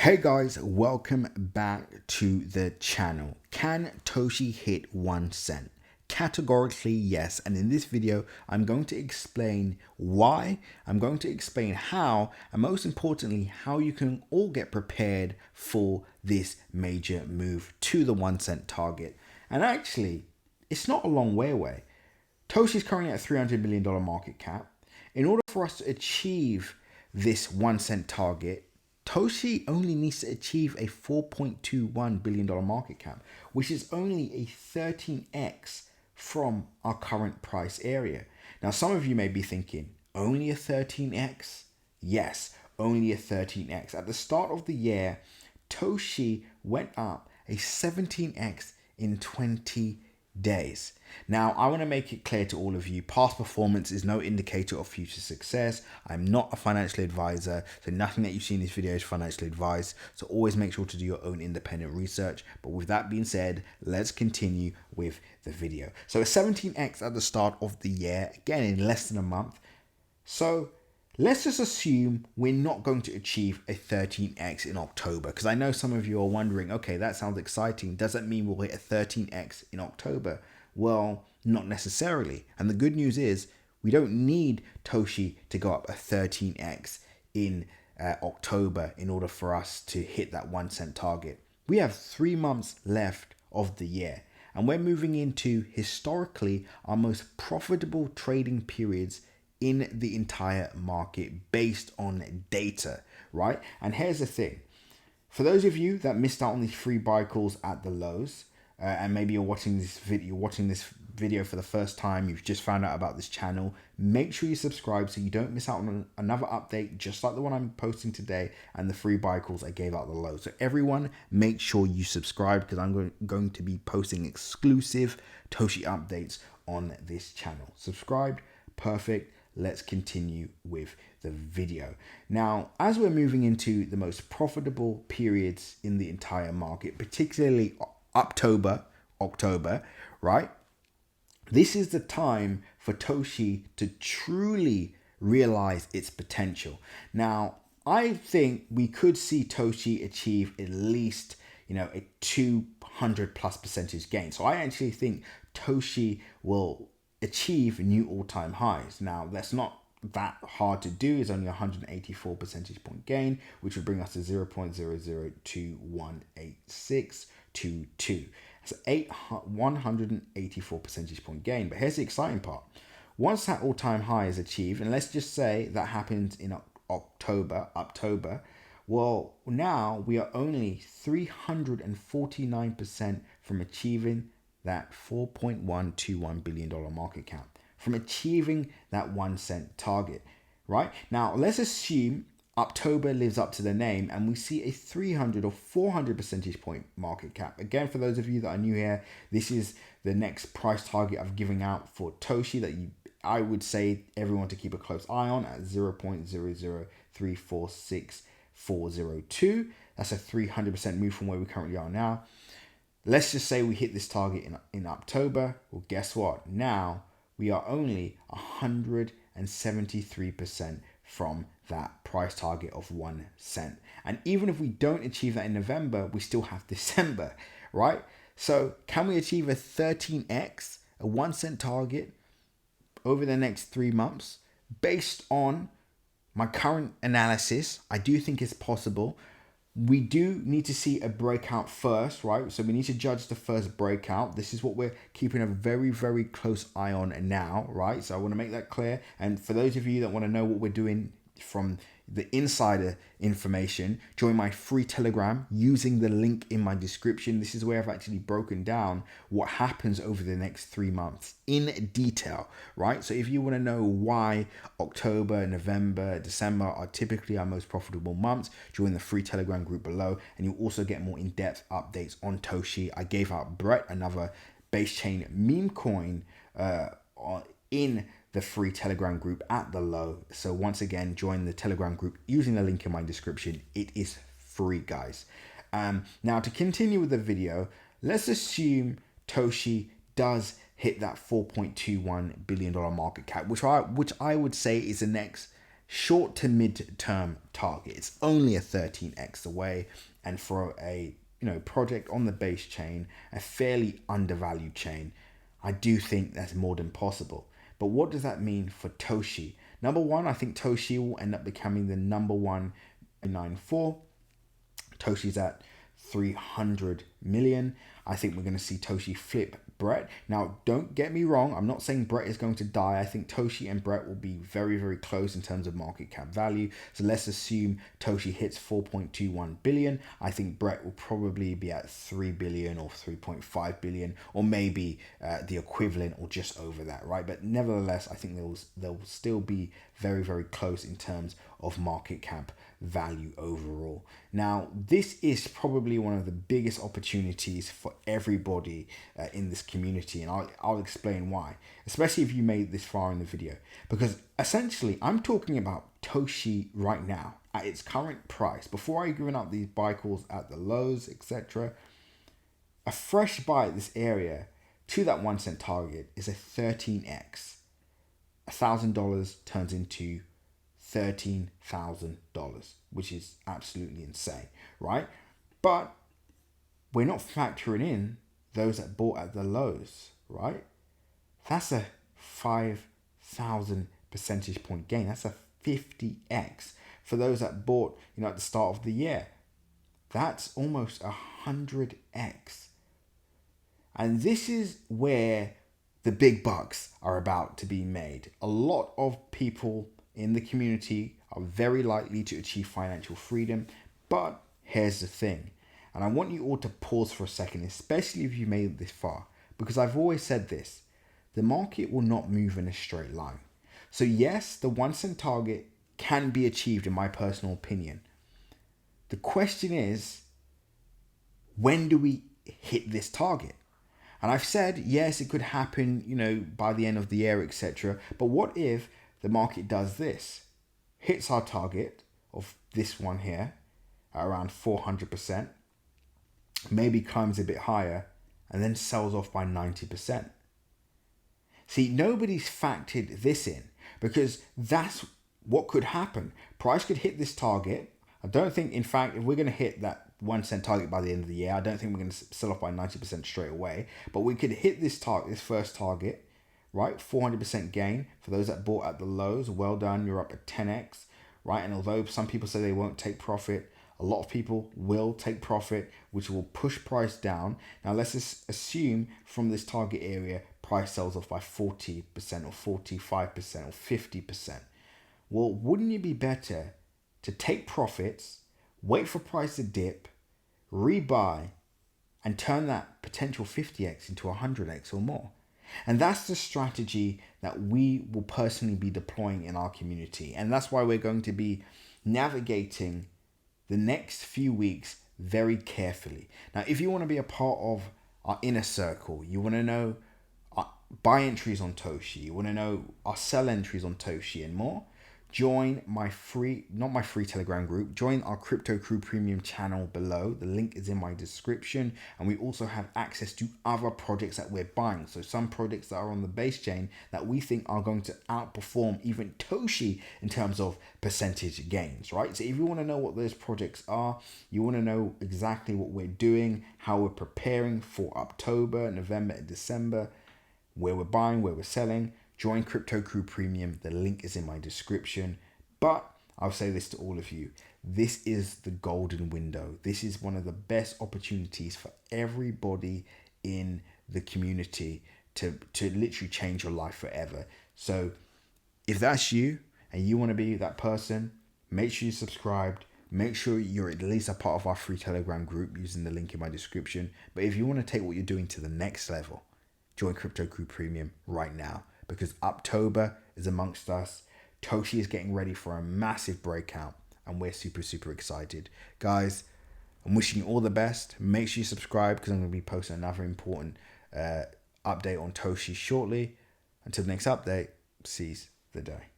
Hey guys, welcome back to the channel. Can Toshi hit 1 cent? Categorically yes, and in this video I'm going to explain why, I'm going to explain how, and most importantly how you can all get prepared for this major move to the 1 cent target. And actually, it's not a long way away. Toshi is currently at $300 million market cap. In order for us to achieve this 1 cent target, Toshi only needs to achieve a $4.21 billion market cap, which is only a 13x from our current price area. Now, some of you may be thinking, only a 13x? Yes, only a 13x. At the start of the year, Toshi went up a 17x in 20 days. Now, I want to make it clear to all of you, past performance is no indicator of future success. I'm not a financial advisor, so nothing that you see in this video is financial advice. So always make sure to do your own independent research. But with that being said, let's continue with the video. So a 17x at the start of the year, again in less than a month. So let's just assume we're not going to achieve a 13x in October, because I know some of you are wondering, okay, that sounds exciting. Does that mean we'll hit a 13x in October? Well, not necessarily. And the good news is we don't need Toshi to go up a 13x in October in order for us to hit that 1 cent target. We have 3 months left of the year, and we're moving into historically our most profitable trading periods in the entire market based on data, right? And here's the thing. For those of you that missed out on these free buy calls at the lows, and maybe you're watching this video for the first time, you've just found out about this channel, make sure you subscribe so you don't miss out on another update just like the one I'm posting today and the free buy calls I gave out the lows. So everyone, make sure you subscribe, because I'm going to be posting exclusive Toshi updates on this channel. Subscribed? Perfect. Let's continue with the video. Now, as we're moving into the most profitable periods in the entire market, particularly October, right? This is the time for Toshi to truly realize its potential. Now, I think we could see Toshi achieve at least, a 200+ % gain. So I actually think Toshi will achieve new all-time highs. Now, that's not that hard to do. It's only 184 percentage point gain, which would bring us to 0.00218622. That's 184 percentage point gain. But here's the exciting part. Once that all-time high is achieved, and let's just say that happens in October, well, now we are only 349% from achieving that $4.121 billion market cap, from achieving that 1 cent target, right? Now, let's assume October lives up to the name and we see a 300 or 400 percentage point market cap. Again, for those of you that are new here, this is the next price target I've given out for Toshi that I would say everyone to keep a close eye on at 0.00346,402. That's a 300% move from where we currently are now. Let's just say we hit this target in October. Well, guess what? Now we are only 173% from that price target of 1 cent. And even if we don't achieve that in November, we still have December, right? So can we achieve a 13x, a 1 cent target over the next 3 months? Based on my current analysis, I do think it's possible. We do need to see a breakout first, right? So we need to judge the first breakout. This is what we're keeping a very, very close eye on now, right? So I want to make that clear. And for those of you that want to know what we're doing from the insider information, join my free Telegram using the link in my description. This is where I've actually broken down what happens over the next 3 months in detail, right? So if you want to know why October, November, December are typically our most profitable months, join the free Telegram group below, and you'll also get more in-depth updates on Toshi. I gave out Brett another base chain meme coin in the free Telegram group at the low. So once again, join the Telegram group using the link in my description. It is free, guys. Now to continue with the video, let's assume Toshi does hit that $4.21 billion market cap, which I would say is the next short to mid-term target. It's only a 13x away, and for a project on the base chain, a fairly undervalued chain, I do think that's more than possible. But what does that mean for Toshi? Number one, I think Toshi will end up becoming the number one 94. Toshi's at 300 million. I think we're going to see Toshi flip Brett. Now, don't get me wrong. I'm not saying Brett is going to die. I think Toshi and Brett will be very, very close in terms of market cap value. So let's assume Toshi hits 4.21 billion. I think Brett will probably be at 3 billion or 3.5 billion, or maybe the equivalent or just over that, right? But nevertheless, I think they'll still be very, very close in terms of market cap value overall. Now, this is probably one of the biggest opportunities for everybody in this community, and I'll explain why, especially if you made this far in the video, because essentially I'm talking about Toshi right now at its current price, before I given up these buy calls at the lows, etc. A fresh buy at this area to that 1 cent target is a 13x. $1,000 turns into $13,000, which is absolutely insane, right? But we're not factoring in those that bought at the lows, right? That's a 5,000 percentage point gain. That's a 50x for those that bought, at the start of the year. That's almost 100x. And this is where the big bucks are about to be made. A lot of people in the community are very likely to achieve financial freedom, but here's the thing, and I want you all to pause for a second, especially if you made it this far, because I've always said this: the market will not move in a straight line. So yes, the 1 cent target can be achieved, in my personal opinion. The question is, when do we hit this target? And I've said, yes, it could happen, by the end of the year, etc. But what if the market does this? Hits our target of this one here at around 400%, maybe climbs a bit higher, and then sells off by 90%. See, nobody's factored this in, because that's what could happen. Price could hit this target. I don't think, in fact, if we're going to hit that 1 cent target by the end of the year, I don't think we're going to sell off by 90% straight away. But we could hit this target, this first target, right? 400% gain for those that bought at the lows. Well done, you're up at 10x, right? And although some people say they won't take profit, a lot of people will take profit, which will push price down. Now let's just assume from this target area, price sells off by 40% or 45% or 50%. Well, wouldn't it be better to take profits, wait for price to dip, rebuy, and turn that potential 50x into 100x or more? And that's the strategy that we will personally be deploying in our community. And that's why we're going to be navigating the next few weeks very carefully. Now, if you want to be a part of our inner circle, you want to know our buy entries on Toshi, you want to know our sell entries on Toshi and more, join my free, not my free Telegram group, join our Crypto Crew Premium channel below. The link is in my description. And we also have access to other projects that we're buying. So some projects that are on the base chain that we think are going to outperform even Toshi in terms of percentage gains, right? So if you want to know what those projects are, you want to know exactly what we're doing, how we're preparing for October, November, and December, where we're buying, where we're selling, join Crypto Crew Premium. The link is in my description. But I'll say this to all of you. This is the golden window. This is one of the best opportunities for everybody in the community to literally change your life forever. So if that's you and you want to be that person, make sure you're subscribed. Make sure you're at least a part of our free Telegram group using the link in my description. But if you want to take what you're doing to the next level, join Crypto Crew Premium right now, because October is amongst us. Toshi is getting ready for a massive breakout, and we're super, super excited. Guys, I'm wishing you all the best. Make sure you subscribe, because I'm going to be posting another important update on Toshi shortly. Until the next update, seize the day.